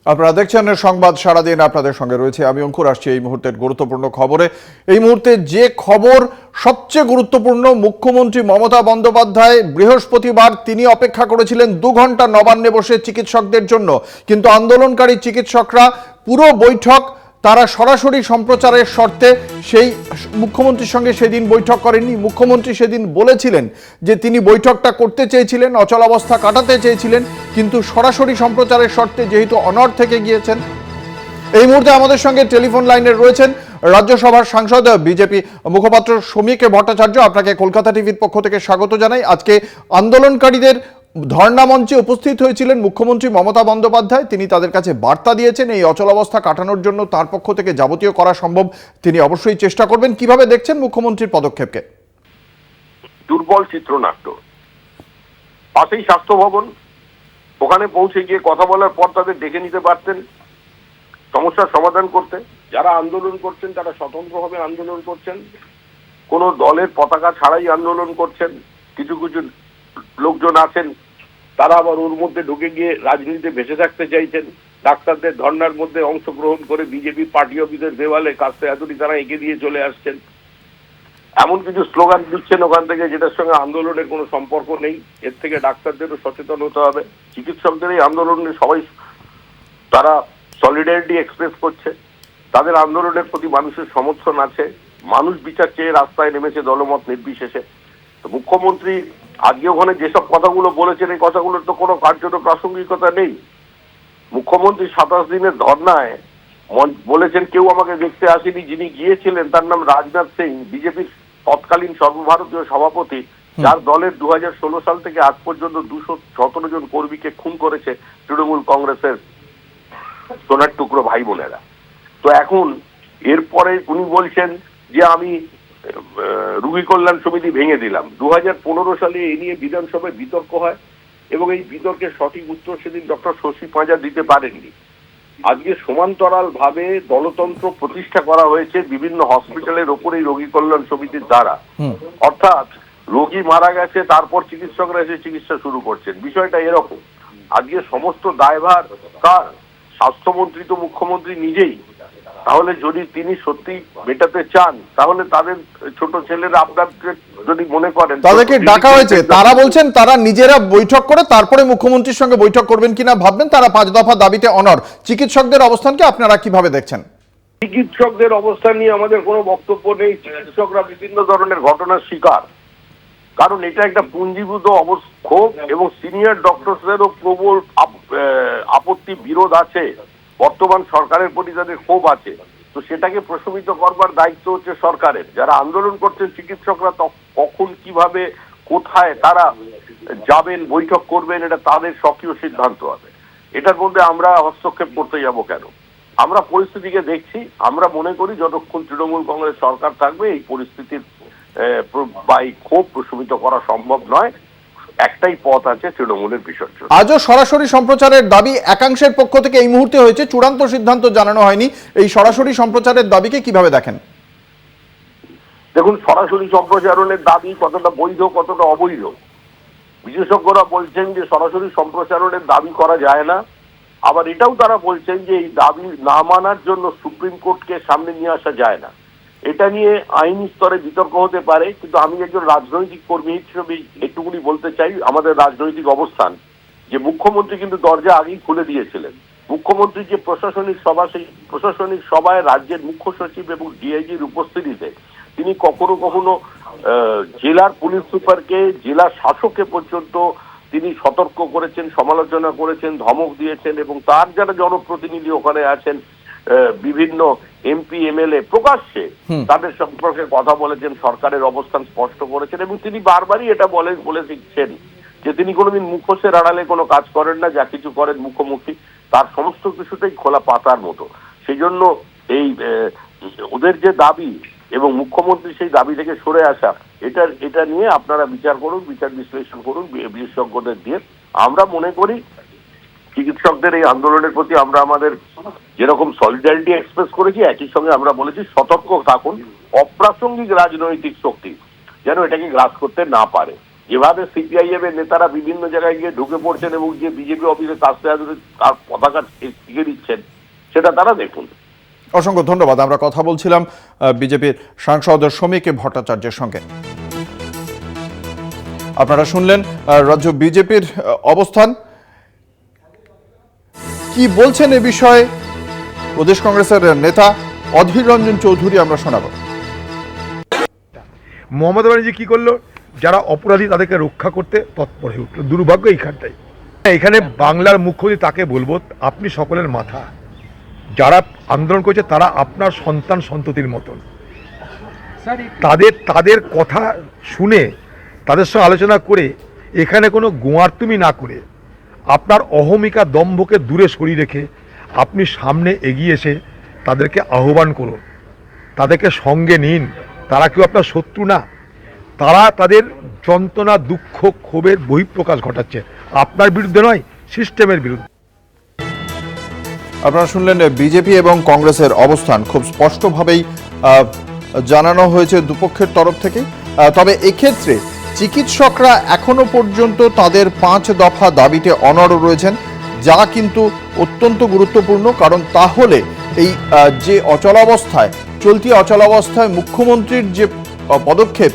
আপনারা দেখছেন সংবাদ সারাদিন, আপনাদের সঙ্গে রয়েছে আমি অঙ্কুর। আসছি এই মুহূর্তের গুরুত্বপূর্ণ খবরে। এই মুহূর্তে যে খবর সবচেয়ে গুরুত্বপূর্ণ, মুখ্যমন্ত্রী মমতা বন্দ্যোপাধ্যায় বৃহস্পতিবার তিনি অপেক্ষা করেছিলেন 2 ঘন্টা নবান্নে বসে চিকিৎসকদের জন্য, কিন্তু আন্দোলনকারী চিকিৎসকরা পুরো বৈঠক তারা সরাসরি সম্প্রচারের শর্তে সেই মুখ্যমন্ত্রীর সঙ্গে সেদিন বৈঠক করেননি। মুখ্যমন্ত্রী সেদিন বলেছিলেন যে তিনি বৈঠকটা করতে চেয়েছিলেন, অচলাবস্থা কাটাতে চেয়েছিলেন, কিন্তু সরাসরি সম্প্রচারের শর্তে যেহেতু অনড় থেকে গিয়েছেন। এই মুহূর্তে আমাদের সঙ্গে টেলিফোন লাইনে রয়েছেন রাজ্যসভার সাংসদ বিজেপি মুখপাত্র শ্রমিক ভট্টাচার্য। আপনাকে কলকাতা টিভির পক্ষ থেকে স্বাগত জানাই। আজকে আন্দোলনকারীদের ধর্ণা মঞ্চে উপস্থিত হয়েছিলেন মুখ্যমন্ত্রী মমতা বন্দ্যোপাধ্যায়। তিনি তাদের কাছে বার্তা দিয়েছেন এই অচলাবস্থা কাটানোর জন্য তার পক্ষ থেকে যাবতীয় করা সম্ভব তিনি অবশ্যই চেষ্টা করবেন। কিভাবে দেখছেন মুখ্যমন্ত্রীর পদক্ষেপকে? দুর্বল চিত্রনাট্য। পাশেই স্বাস্থ্য ভবন, ওখানে পৌঁছে গিয়ে কথা বলার পর তাদের ডেকে নিতে পারতেন সমস্যার সমাধান করতে। যারা আন্দোলন করছেন তারা স্বতন্ত্রভাবে আন্দোলন করছেন, কোনো দলের পতাকা ছাড়াই আন্দোলন করছেন। কিছু কিছু লোকজন আছেন তারা আবার ওর মধ্যে ঢুকে গিয়ে রাজনীতিতে ভেসে থাকতে চাইছেন। ডাক্তারদের ধর্নার মধ্যে অংশগ্রহণ করে বিজেপি পার্টি অফিসের দেওয়ালে কাস্তে এতটি তারা এঁকে দিয়ে চলে আসছেন। এমন কিছু স্লোগান দিচ্ছেন ওখান থেকে যেটার সঙ্গে আন্দোলনের কোনো সম্পর্ক নেই। এর থেকে ডাক্তারদেরও সচেতন হতে হবে। চিকিৎসকদের এই আন্দোলনে সবাই তারা সলিডারিটি এক্সপ্রেস করছে, তাদের আন্দোলনের প্রতি মানুষের সমর্থন আছে। মানুষ বিচার চেয়ে রাস্তায় নেমেছে দলমত নির্বিশেষে। তো মুখ্যমন্ত্রী আজকে ওখানে যেসব কথাগুলো বলেছেন এই কথাগুলোর তো কোনো কার্যত প্রাসঙ্গিকতা নেই। মুখ্যমন্ত্রী 27 দিনের ধর্নায় বলেছেন কেউ আমাকে দেখতে আসেনি, যিনি গিয়েছিলেন তার নাম রাজনাথ সিং, বিজেপির তৎকালীন সর্বভারতীয় সভাপতি, যার দলের 2016 সাল থেকে আজ পর্যন্ত 217 জন কর্মীকে খুন করেছে তৃণমূল কংগ্রেসের সোনার টুকরো ভাই বোনেরা। তো এখন এরপরে উনি বলছেন যে আমি রোগী কল্যাণ সমিতি ভেঙে দিলাম। 2015 সালে এ নিয়ে বিধানসভায় বিতর্ক হয় এবং এই বিতর্কের সঠিক উত্তর সেদিন ডক্টর শশী পাঁজা দিতে পারেননি। আজকে সমান্তরাল ভাবে দলতন্ত্র প্রতিষ্ঠা করা হয়েছে বিভিন্ন হসপিটালের ওপরে রোগী কল্যাণ সমিতির দ্বারা। অর্থাৎ রোগী মারা গেছে, তারপর চিকিৎসকরা এসে চিকিৎসা শুরু করছেন। বিষয়টা এরকম। আজকে সমস্ত দায়ভার কার? স্বাস্থ্যমন্ত্রী তো মুখ্যমন্ত্রী নিজেই। তাহলে যদি তিনি সত্যি মেটাতে চান তাহলে তাদের ছোট ছেলেরা আপনাকে যদি মনে করেন তাদেরকে ডাকা হয়েছে, তারা বলছেন তারা নিজেরা বৈঠক করে তারপরে মুখ্যমন্ত্রীর সঙ্গে বৈঠক করবেন কিনা ভাববেন। তারা 5 দফা দাবিতে অনড়। চিকিৎসকদের অবস্থানকে আপনারা কিভাবে দেখছেন? চিকিৎসকদের অবস্থান নিয়ে আমাদের কোনো বক্তব্য নেই। চিকিৎসকরা বিভিন্ন ধরনের ঘটনার শিকার, কারণ এটা একটা পুঞ্জীভূত ক্ষোভ এবং সিনিয়র ডক্টরসদেরও প্রবল আপত্তি বিরোধ আছে। বর্তমান সরকারের প্রতি তাদের ক্ষোভ আছে। তো সেটাকে প্রশমিত করবার দায়িত্ব হচ্ছে সরকারের। যারা আন্দোলন করছেন চিকিৎসকরা কখন কিভাবে কোথায় তারা যাবেন বৈঠক করবেন এটা তাদের স্বকীয় সিদ্ধান্ত হবে। এটার মধ্যে আমরা হস্তক্ষেপ করতে যাব কেন? আমরা পরিস্থিতিকে দেখছি। আমরা মনে করি যতক্ষণ তৃণমূল কংগ্রেস সরকার থাকবে এই পরিস্থিতির বা এই ক্ষোভ প্রশমিত করা সম্ভব নয়। একটাই পথ আছে, তৃণমূলের বিসর্জন। আজও সরাসরি সম্প্রচারের দাবি একাংশের পক্ষ থেকে এই মুহূর্তে হয়েছে, চূড়ান্ত সিদ্ধান্ত জানানো হয়নি। এই সরাসরি সম্প্রচারের দাবিকে কিভাবে দেখেন? দেখুন, সরাসরি সম্প্রচারণের দাবি কতটা বৈধ কতটা অবৈধ। বিশেষজ্ঞরা বলছেন যে সরাসরি সম্প্রচারণের দাবি করা যায় না। আবার এটাও তারা বলছেন যে এই দাবি না মানার জন্য সুপ্রিম কোর্টকে সামনে নিয়ে আসা যায় না। এটা নিয়ে আইনি স্তরে বিতর্ক হতে পারে, কিন্তু আমি একজন রাজনৈতিক কর্মী হিসেবে একটুকুনি বলতে চাই আমাদের রাজনৈতিক অবস্থান যে মুখ্যমন্ত্রী কিন্তু দরজা আগেই খুলে দিয়েছিলেন। মুখ্যমন্ত্রীর যে প্রশাসনিক সভা, সেই প্রশাসনিক সভায় রাজ্যের মুখ্য সচিব এবং ডিআইজির উপস্থিতিতে তিনি কখনো কখনো জেলার পুলিশ সুপারকে, জেলা শাসককে পর্যন্ত তিনি সতর্ক করেছেন, সমালোচনা করেছেন, ধমক দিয়েছেন এবং তার যারা জনপ্রতিনিধি ওখানে আছেন বিভিন্ন এমপি এমএলএ প্রকাশ্যে তাদের সম্পর্কে কথা বলেছেন, সরকারের অবস্থান স্পষ্ট করেছেন এবং তিনি বারবারই এটা বলে দিচ্ছেন যে তিনি কোনোদিন মুখোশের আড়ালে কোনো কাজ করেন না, যা কিছু করেন মুখোমুখি, তার সমস্ত কিছুটাই খোলা পাতার মতো। সেই জন্য এই ওদের যে দাবি এবং মুখ্যমন্ত্রী সেই দাবি থেকে সরে আসা, এটা নিয়ে আপনারা বিচার করুন, বিচার বিশ্লেষণ করুন বিশেষজ্ঞদের দিয়ে। আমরা মনে করি চিকিৎসকদের এই আন্দোলনের প্রতি আমরা আমাদের যেরকম সলিডারিটি এক্সপ্রেস করেছি, একই সঙ্গে আমরা বলেছি সতর্ক থাকুন, অপ্রাসঙ্গিক রাজনৈতিক শক্তি যেন এটাকে গ্রাস করতে না পারে। যেভাবে সিপিআইএম এর নেতারা বিভিন্ন জায়গায় গিয়ে ঢুকে পড়ছেন এবং যে বিজেপি অফিসে তার পতাকা টিকে দিচ্ছেন, সেটা তারা দেখুন। অসংখ্য ধন্যবাদ। আমরা কথা বলছিলাম বিজেপির সাংসদ শ্রমিক ভট্টাচার্যের সঙ্গে। আপনারা শুনলেন রাজ্য বিজেপির অবস্থান। কি বলছেন এ বিষয়ে প্রদেশ কংগ্রেসের নেতা অধীর রঞ্জন চৌধুরী, আমরা শোনাব। মমতা ব্যানার্জি কি করলো? যারা অপরাধী তাদেরকে রক্ষা করতে তৎপর হয়ে উঠলো। দুর্ভাগ্য এইখানটাই। এখানে বাংলার মুখ্যমন্ত্রী তাকে বলবো, আপনি সকলের মাথা। যারা আন্দোলন করছে তারা আপনার সন্তান সন্ততির মতন। তাদের কথা শুনে তাদের সঙ্গে আলোচনা করে এখানে কোনো গোয়ার্তুমি না করে আপনার অহমিকা দম্ভকে দূরে সরিয়ে রেখে আপনি সামনে এগিয়ে এসে তাদেরকে আহ্বান করুন, তাদেরকে সঙ্গে নিন। তারা কেউ আপনার শত্রু না, তারা তাদের যন্ত্রণা, দুঃখ, ক্ষোভের বহিঃপ্রকাশ ঘটাচ্ছে আপনার বিরুদ্ধে নয়, সিস্টেমের বিরুদ্ধে। আপনারা শুনলেন বিজেপি এবং কংগ্রেসের অবস্থান খুব স্পষ্টভাবেই জানানো হয়েছে দুপক্ষের তরফ থেকে। তবে এক্ষেত্রে চিকিৎসকরা এখনো পর্যন্ত তাদের 5 দফা দাবিতে অনড় রয়েছেন, যা কিন্তু অত্যন্ত গুরুত্বপূর্ণ। কারণ তাহলে এই যে অচলাবস্থায়, চলতি অচলাবস্থায় মুখ্যমন্ত্রীর যে পদক্ষেপ,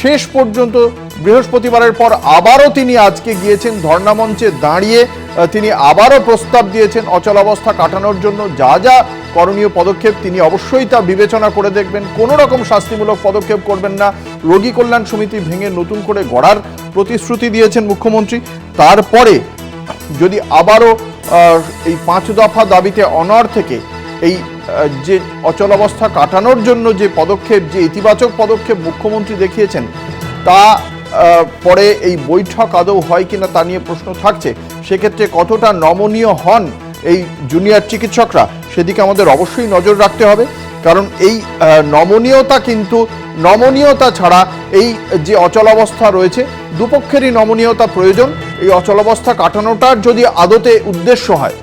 শেষ পর্যন্ত বৃহস্পতিবারের পর আবারও তিনি আজকে গিয়েছেন ধর্ণা মঞ্চে দাঁড়িয়ে, তিনি আবারও প্রস্তাব দিয়েছেন অচলাবস্থা কাটানোর জন্য যা যা করণীয় পদক্ষেপ তিনি অবশ্যই তা বিবেচনা করে দেখবেন। কোনো রকম শাস্তিমূলক পদক্ষেপ করবেন না। রোগী কল্যাণ সমিতি ভেঙে নতুন করে গড়ার প্রতিশ্রুতি দিয়েছেন মুখ্যমন্ত্রী। তারপরে যদি আবারও এই 5 দফা দাবিতে অনড় থেকে এই যে অচলাবস্থা কাটানোর জন্য যে পদক্ষেপ, যে ইতিবাচক পদক্ষেপ মুখ্যমন্ত্রী দেখিয়েছেন, তা পরে এই বৈঠক আদৌ হয় কিনা তা নিয়ে প্রশ্ন থাকছে। সেক্ষেত্রে কতটা নমনীয় হন এই জুনিয়র চিকিৎসকরা, সেদিকে আমাদের অবশ্যই নজর রাখতে হবে। কারণ এই নমনীয়তা ছাড়া এই যে অচলাবস্থা রয়েছে, দুপক্ষেরই নমনীয়তা প্রয়োজন। এই অচলাবস্থা কাটানোটার যদি আদতে উদ্দেশ্য হয়,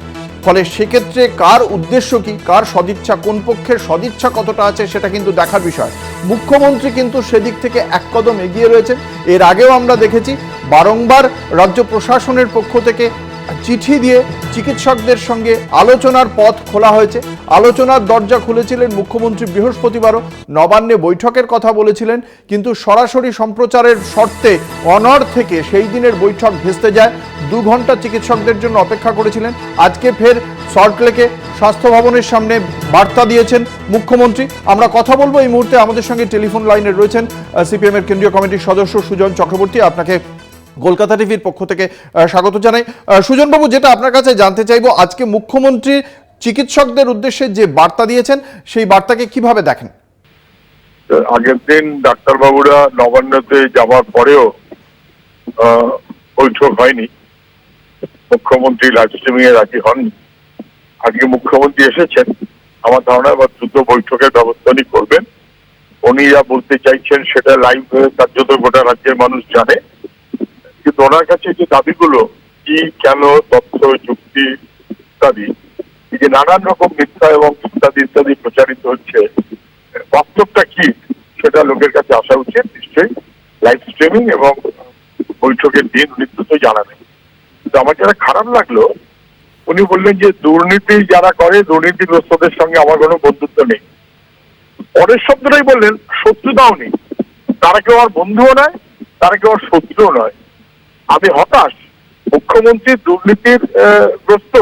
ফলে সেক্ষেত্রে কার উদ্দেশ্য কি, কার সদিচ্ছা, কোন পক্ষের সদিচ্ছা কতটা আছে, সেটা কিন্তু দেখার বিষয়। মুখ্যমন্ত্রী কিন্তু সেদিক থেকে এক কদম এগিয়ে রয়েছেন। এর আগেও আমরা দেখেছি বারংবার রাজ্য প্রশাসনের পক্ষ থেকে চিঠি দিয়ে চিকিৎসকদের সঙ্গে আলোচনার পথ খোলা হয়েছে। আলোচনার দরজা খুলেছিলেন মুখ্যমন্ত্রী বৃহস্পতিবারও, নবান্নে বৈঠকের কথা বলেছিলেন, কিন্তু সরাসরি সম্প্রচারের শর্তে অনড় থেকে সেই দিনের বৈঠক ভেস্তে যায়। 2 ঘন্টা চিকিৎসকদের জন্য অপেক্ষা করেছিলেন। আজকে ফের সল্টলেকে স্বাস্থ্য ভবনের সামনে বার্তা দিয়েছেন মুখ্যমন্ত্রী। আমরা কথা বলবো এই মুহূর্তে। আমাদের সঙ্গে টেলিফোন লাইনে রয়েছেন সিপিএম এর কেন্দ্রীয় কমিটির সদস্য সুজন চক্রবর্তী। আপনাকে কলকাতা টিভির পক্ষ থেকে স্বাগত জানাই। সুজনবাবু, যেটা আপনার কাছে জানতে চাইবো, আজকে মুখ্যমন্ত্রী চিকিৎসকদের উদ্দেশ্যে যে বার্তা দিয়েছেন, সেই বার্তাকে কিভাবে দেখেন? আগের দিন ডাক্তারবাবুরা নবান্নতে যাওয়ার পরেও বৈঠক হয়নি, মুখ্যমন্ত্রী লাইভ স্ট্রিমিং এ রাজি হননি। আজকে মুখ্যমন্ত্রী এসেছেন, আমার ধারণা এবার দ্রুত বৈঠকের ব্যবস্থা উনি করবেন। উনি যা বলতে চাইছেন সেটা লাইভ কার্যত গোটা রাজ্যের মানুষ জানে। কিন্তু ওনার কাছে যে দাবিগুলো কি, কেন, তথ্য, যুক্তি ইত্যাদি, এই যে নানান রকম মিথ্যা এবং ইত্যাদি প্রচারিত হচ্ছে, বাস্তবটা কি সেটা লোকের কাছে আসা উচিত। নিশ্চয়ই লাইভ স্ট্রিমিং এবং বৈঠকের দিন উনি দ্রুত জানাবেন। কিন্তু আমার যেটা খারাপ লাগলো, উনি বললেন যে দুর্নীতি যারা করে, দুর্নীতিগ্রস্তদের সঙ্গে আমার কোনো বন্ধুত্ব নেই। পরের শব্দটাই বললেন শত্রুতাও নেই। তারা কেউ আমার বন্ধুও নয়, তারা কেউ আমার শত্রুও নয়। আমি হতাশ, মুখ্যমন্ত্রী দুর্নীতির গ্রস্ত,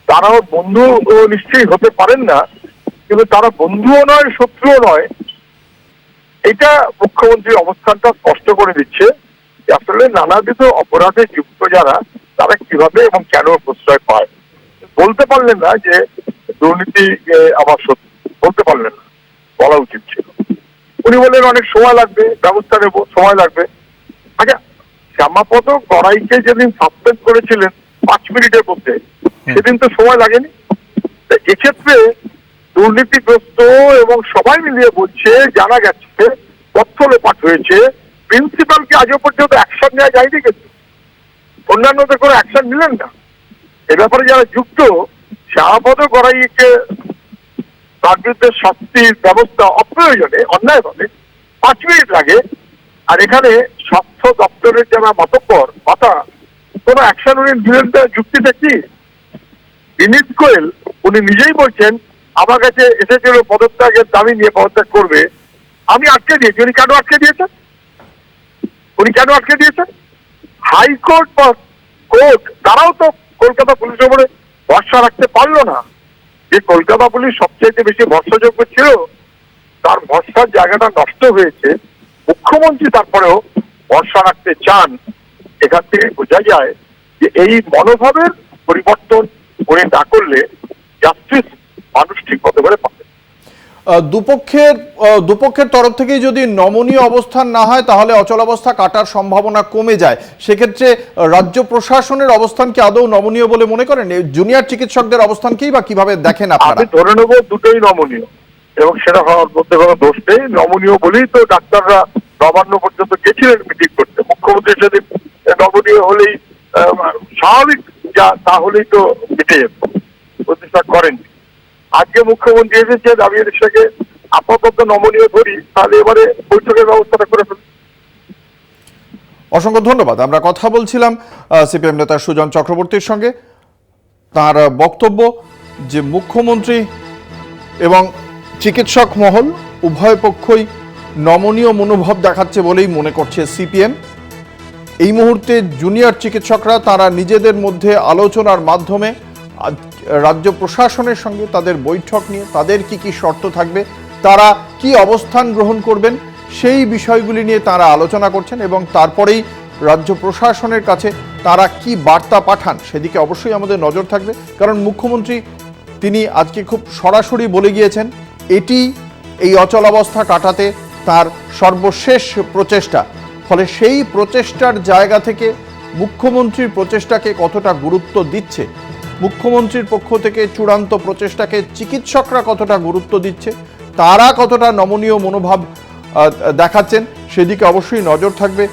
তারাও বন্ধু নিশ্চয়ই হতে পারেন না, কিন্তু তারা বন্ধুও নয়, শত্রুও নয়। এটা মুখ্যমন্ত্রীর অবস্থানটা স্পষ্ট করে দিচ্ছে যে আসলে নানাবিধ অপরাধে যুক্ত যারা, তারা কিভাবে এবং কেন প্রশ্রয় পায়। বলতে পারলেন না যে দুর্নীতি আমার শত্রু, বলতে পারলেন না, বলা উচিত ছিল। উনি বললেন অনেক সময় লাগবে, ব্যবস্থা নেব, সময় লাগবে। আচ্ছা, শ্যামাপদ গড়াইকে যেদিন সাসপেন্ড করেছিলেন 5 মিনিটের মধ্যে, সেদিন তো সময় লাগেনি। এক্ষেত্রে দুর্নীতিগ্রস্ত এবং সবাই মিলিয়ে বলছে, জানা গেছে তথ্য লোপাট হয়েছে, প্রিন্সিপালকে আজও পর্যন্ত অ্যাকশন নেওয়া যায়নি, কিন্তু অন্যান্যদের কোনো অ্যাকশন নিলেন না। এ ব্যাপারে যারা যুক্ত, শ্যামাপদ গড়াইকে তার বিরুদ্ধে শাস্তির ব্যবস্থা অপ্রয়োজনে অন্যায়ভাবে 5 মিনিট লাগে। আর এখানে স্বাস্থ্য দপ্তর ভেতরের যারা মাথা কোনো অ্যাকশন উনি নিলেন যুক্তিটা কি? বিনীত গোয়েল উনি নিজেই বলছেন আমার কাছে এসেছিল পদত্যাগের দাবি নিয়ে পদত্যাগ করবে, আমি আটকে দিয়েছি। উনি কেন আটকে দিয়েছেন? হাইকোর্ট বা কোর্ট তারাও তো কলকাতা পুলিশের উপরে ভরসা রাখতে পারলো না। যে কলকাতা পুলিশ সবচেয়ে বেশি ভরসাযোগ্য ছিল, তার ভরসার জায়গাটা নষ্ট হয়েছে। মুখ্যমন্ত্রী তারপরেও ভরসা রাখতে চান। এখান থেকে বোঝা যায় যে এই মনোভাবের পরিবর্তন উনি না করলে জাস্টিস মানুষ ঠিক মতো করে পাবে। দুপক্ষের তরফ থেকেই যদি নমনীয় অবস্থান না হয় তাহলে অচলাবস্থা কাটার সম্ভাবনা কমে যায়। সেক্ষেত্রে রাজ্য প্রশাসনের অবস্থান কি আদৌ নমনীয় বলে মনে করেন? জুনিয়র চিকিৎসকদের অবস্থানকেই বা কিভাবে দেখেন আপনারা? আমি ধরে নেবো দুটোই নমনীয়, এবং সেটা হওয়ার মধ্যে কোনো দোষ নেই। নমনীয় বলেই তো ডাক্তাররা নবান্ন পর্যন্ত গেছিলেন মিটিং করতে। মুখ্যমন্ত্রীর সাথে নমনীয় হলেই স্বাভাবিক যা তাহলেই তো মিটে যেত, প্রতিষ্ঠা করেননি। আজকে মুখ্যমন্ত্রী এসেছে, আমি এটাকে আপাতত নমনীয় ধরি, তাহলে এবারে বৈঠকের ব্যবস্থাটা করে ফেলুন। অসংখ্য ধন্যবাদ। আমরা কথা বলছিলাম সিপিএম নেতা সুজন চক্রবর্তীর সঙ্গে। তার বক্তব্য যে মুখ্যমন্ত্রী এবং চিকিৎসক মহল উভয় পক্ষই নমনীয় মনোভাব দেখাচ্ছে বলেই মনে করছে সিপিএম। এই মুহূর্তে জুনিয়র চিকিৎসকরা তারা নিজেদের মধ্যে আলোচনার মাধ্যমে রাজ্য প্রশাসনের সঙ্গে তাদের বৈঠক নিয়ে তাদের কি কি শর্ত থাকবে, তারা কি অবস্থান গ্রহণ করবেন, সেই বিষয়গুলি নিয়ে তারা আলোচনা করছেন এবং তারপরেই রাজ্য প্রশাসনের কাছে তারা কি বার্তা পাঠান সেদিকে অবশ্যই আমাদের নজর থাকবে। কারণ মুখ্যমন্ত্রী তিনি আজকে খুব সরাসরি বলে গিয়েছেন এটি এই অচলাবস্থা কাটাতে তার সর্বশেষ প্রচেষ্টা। ফলে সেই প্রচেষ্টার জায়গা থেকে মুখ্যমন্ত্রীর প্রচেষ্টাকে কতটা গুরুত্ব দিচ্ছে, মুখ্যমন্ত্রীর পক্ষ থেকে চূড়ান্ত প্রচেষ্টাকে চিকিৎসকরা কতটা গুরুত্ব দিচ্ছে, তারা কতটা নমনীয় মনোভাব দেখাচ্ছেন সেদিকে অবশ্যই নজর থাকবে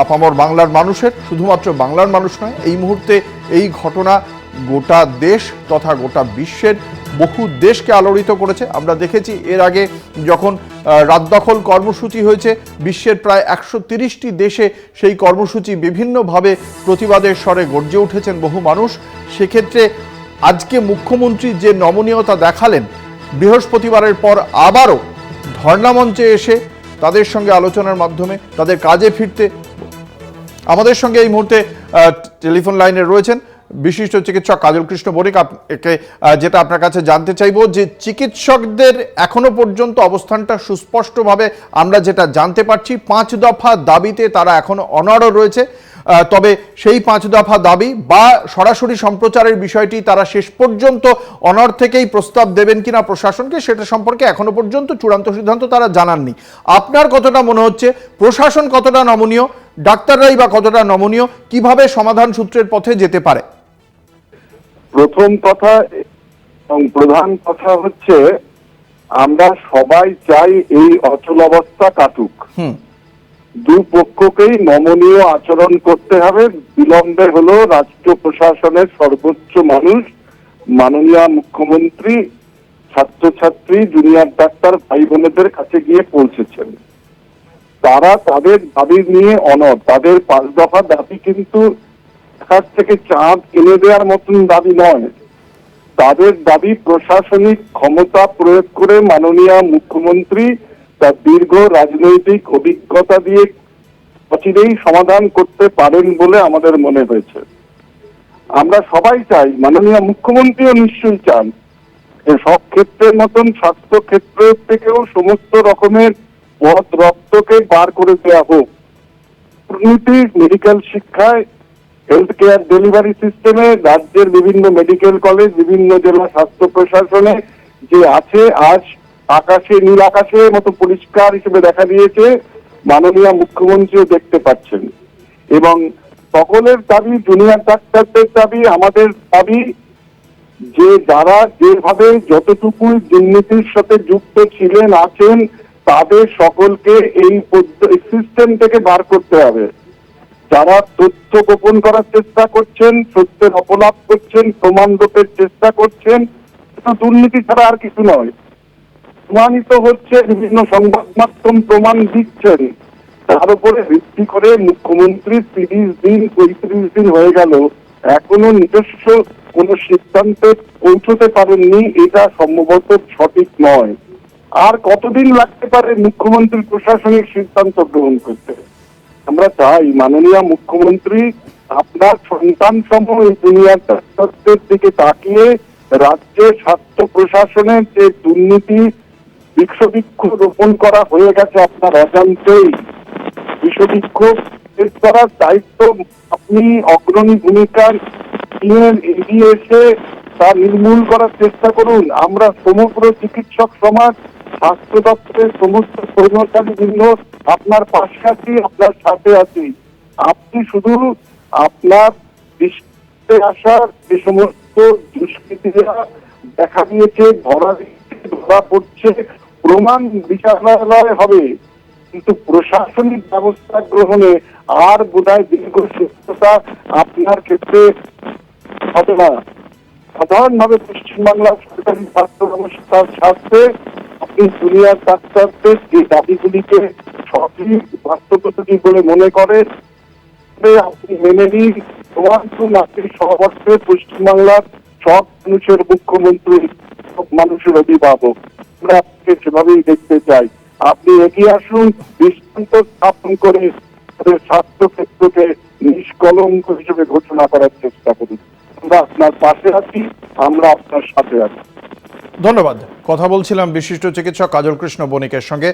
আপামর বাংলার মানুষের। শুধুমাত্র বাংলার মানুষ নয়, এই মুহূর্তে এই ঘটনা গোটা দেশ তথা গোটা বিশ্বের বহু দেশকে আলোড়িত করেছে। আমরা দেখেছি এর আগে যখন রাত দখল কর্মসূচি হয়েছে, বিশ্বের প্রায় 130টি দেশে সেই কর্মসূচি বিভিন্নভাবে প্রতিবাদের স্বরে গর্জে উঠেছেন বহু মানুষ। সেক্ষেত্রে আজকে মুখ্যমন্ত্রী যে নমনীয়তা দেখালেন, বৃহস্পতিবারের পর আবারও ধর্ণা মঞ্চে এসে তাদের সঙ্গে আলোচনার মাধ্যমে তাদের কাজে ফিরতে। আমাদের সঙ্গে এই মুহূর্তে টেলিফোন লাইনে রয়েছেন বিশিষ্ট চিকিৎসক কাজল কৃষ্ণ বণিক। যেটা আপনার কাছে জানতে চাইব যে চিকিৎসকদের এখনো পর্যন্ত অবস্থানটা সুস্পষ্টভাবে আমরা যেটা জানতে পারছি, 5 দফা দাবিতে তারা এখনো অনড় রয়েছে। তবে সেই 5 দফা দাবি বা সরাসরি সম্প্রচারের বিষয়টি তারা শেষ পর্যন্ত অনড় থেকেই প্রস্তাব দেবেন কিনা প্রশাসনকে, সেটা সম্পর্কে এখনো পর্যন্ত চূড়ান্ত সিদ্ধান্ত তারা জানাননি। আপনার কতটা মনে হচ্ছে প্রশাসন কতটা নমনীয়, ডাক্তাররাই বা কতটা নমনীয়, কিভাবে সমাধান সূত্রের পথে যেতে পারে? প্রথম কথা এবং প্রধান কথা হচ্ছে আমরা সবাই চাই এই অচলাবস্থা কাটুক। দুপক্ষকেই নমনীয় আচরণ করতে হবে। বিলম্বে হলো রাষ্ট্র প্রশাসনের সর্বোচ্চ মানুষ মাননীয় মুখ্যমন্ত্রী ছাত্রছাত্রী জুনিয়র ডাক্তার ভাই বোনেদের কাছে গিয়ে পৌঁছেছেন। তারা তাদের দাবি নিয়ে অনড়। তাদের 5 দফা দাবি কিন্তু কাছ থেকে চাঁদ কিনে দেওয়ার মতন দাবি নয়। তাদের দাবি প্রশাসনিক ক্ষমতা প্রয়োগ করে মাননীয় মুখ্যমন্ত্রী তার দীর্ঘ রাজনৈতিক অভিজ্ঞতা দিয়ে অচিরেই সমাধান করতে পারেন বলে আমাদের মনে হয়েছে। আমরা সবাই চাই, মাননীয় মুখ্যমন্ত্রীও নিশ্চয়ই চান, যে সব ক্ষেত্রের মতন স্বাস্থ্য ক্ষেত্র থেকেও সমস্ত রকমের পথ রক্তকে বার করে দেওয়া হোক। দুর্নীতি মেডিকেল শিক্ষায়, হেলথ কেয়ার ডেলিভারি সিস্টেমে, রাজ্যের বিভিন্ন মেডিকেল কলেজ, বিভিন্ন জেলা স্বাস্থ্য প্রশাসনে যে আছে আজ আকাশে নীল আকাশের মতো পরিষ্কার হিসেবে দেখা দিয়েছে, মাননীয় মুখ্যমন্ত্রীও দেখতে পাচ্ছেন। এবং সকলের দাবি, জুনিয়র ডাক্তারদের দাবি, আমাদের দাবি যে যারা যেভাবে যতটুকু দুর্নীতির সাথে যুক্ত ছিলেন আছেন তাদের সকলকে এই সিস্টেম থেকে বার করতে হবে। যারা তথ্য গোপন করার চেষ্টা করছেন, সত্যের অপলাপ করছেন, প্রমাণ লোপের চেষ্টা করছেন, এটা দুর্নীতি ছাড়া আর কিছু নয়। প্রমাণিত হচ্ছে, বিভিন্ন সংবাদ মাধ্যম প্রমাণ দিচ্ছেন, তার উপরে ভিত্তি করে মুখ্যমন্ত্রী 30 দিন 35 দিন হয়ে গেল এখনো নিজস্ব কোন সিদ্ধান্তে পৌঁছতে পারেননি, এটা সম্ভবত সঠিক নয়। আর কতদিন লাগতে পারে মুখ্যমন্ত্রী প্রশাসনিক সিদ্ধান্ত গ্রহণ করতে? আমরা চাই মাননীয় মুখ্যমন্ত্রী আপনার সন্তান সম এই দুনিয়ার ডাক্তারদের দিকে তাকিয়ে রাজ্যের স্বাস্থ্য প্রশাসনের যে দুর্নীতি বৃক্ষ রোপণ করা হয়ে গেছে আপনার অজান্তেই, বিশ্ববিক্ষোভ শেষ করার দায়িত্ব আপনি অগ্রণী ভূমিকা নিয়ে এগিয়ে এসে তা নির্মূল করার চেষ্টা করুন। আমরা সমগ্র চিকিৎসক সমাজ, স্বাস্থ্য দপ্তরের সমস্ত কর্মচারীবৃন্দ আপনার পাশে আছি, আপনার সাথে আছি। আপনি শুধু আপনার দৃষ্টিতে আসা যে সমস্ত দুষ্কৃতীরা দেখা দিয়েছে, ধরা পড়ছে, প্রমাণ বিচারালয় হবে, কিন্তু প্রশাসনিক ব্যবস্থা গ্রহণে আর বোধহয় দীর্ঘ সুস্থতা আপনার ক্ষেত্রে হবে না। সাধারণভাবে পশ্চিমবাংলার সরকারি স্বাস্থ্য ব্যবস্থার স্বার্থে আপনি দুনিয়ার ডাক্তারদের যে দাবিগুলিকে সঠিক বাস্তবতা বলে মনে করেন আপনি মেনে নিন, প্রমাণ করুন আপনি সর্বত্রে পশ্চিমবাংলার সব মানুষের মুখ্যমন্ত্রী, সব মানুষের অভিভাবক। আমরা আপনাকে সেভাবেই দেখতে চাই। আপনি এগিয়ে আসুন, দৃষ্টান্ত স্থাপন করে স্বাস্থ্য ক্ষেত্রকে নিষ্কলঙ্ক হিসেবে ঘোষণা করার চেষ্টা করুন। আমরা আপনার পাশে আছি, আমরা আপনার সাথে আছি। ধন্যবাদ। কথা বলছিলাম বিশিষ্ট চিকিৎসক কাজল কৃষ্ণ বণিকের সঙ্গে।